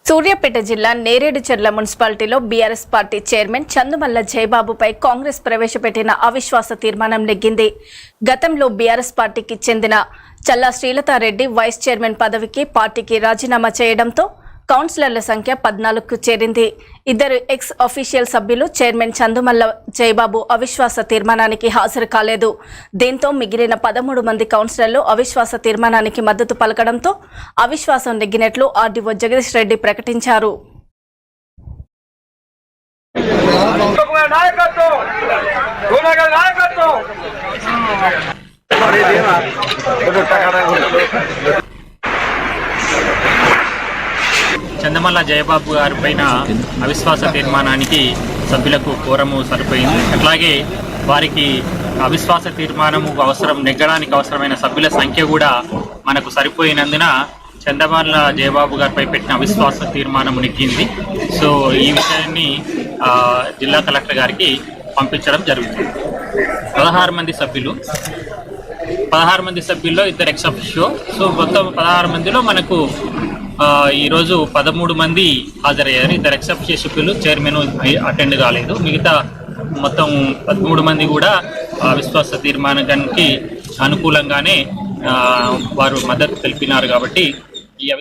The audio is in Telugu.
సూర్యాపేట జిల్లా నేరేడుచర్ల మున్సిపాలిటీలో బీఆర్ఎస్ పార్టీ చైర్మన్ చందుమల్ల జయబాబుపై కాంగ్రెస్ ప్రవేశపెట్టిన అవిశ్వాస తీర్మానం నెగ్గింది. గతంలో బీఆర్ఎస్ పార్టీకి చెందిన చల్లా శ్రీలతారెడ్డి వైస్ చైర్మన్ పదవికి పార్టీకి రాజీనామా చేయడంతో కౌన్సిలర్ల సంఖ్య 14కు చేరింది. ఇద్దరు ఎక్స్ అఫీషియల్ సభ్యులు చైర్మన్ చందుమల్ల జయబాబు అవిశ్వాస తీర్మానానికి హాజరు కాలేదు. దీంతో మిగిలిన 13 మంది కౌన్సిలర్లు అవిశ్వాస తీర్మానానికి మద్దతు పలకడంతో అవిశ్వాసం నెగ్గినట్లు ఆర్డీఓ జగదీష్ రెడ్డి ప్రకటించారు. చందుమల్ల జయబాబు గారి పైన అవిశ్వాస తీర్మానానికి సభ్యులకు కోరము సరిపోయింది. అట్లాగే వారికి అవిశ్వాస తీర్మానము నెగ్గడానికి అవసరమైన సభ్యుల సంఖ్య కూడా మనకు సరిపోయినందున చందుమల్ల జయబాబు గారిపై పెట్టిన అవిశ్వాస తీర్మానం నెగ్గింది. సో ఈ విషయాన్ని జిల్లా కలెక్టర్ గారికి పంపించడం జరుగుతుంది. 16 మంది సభ్యుల్లో ఇద్దరు ఎక్స్ అఫిషియో. సో మొత్తం 16 మందిలో మనకు ఈరోజు 13 మంది హాజరయ్యారు. ఇద్దరు ఎక్స్ అఫిషియో సభ్యులు, చైర్మన్ అటెండ్ కాలేదు. మిగతా మొత్తం 13 మంది కూడా అవిశ్వాస తీర్మానానికి అనుకూలంగానే వారు మద్దతు తెలిపినారు. కాబట్టి ఈ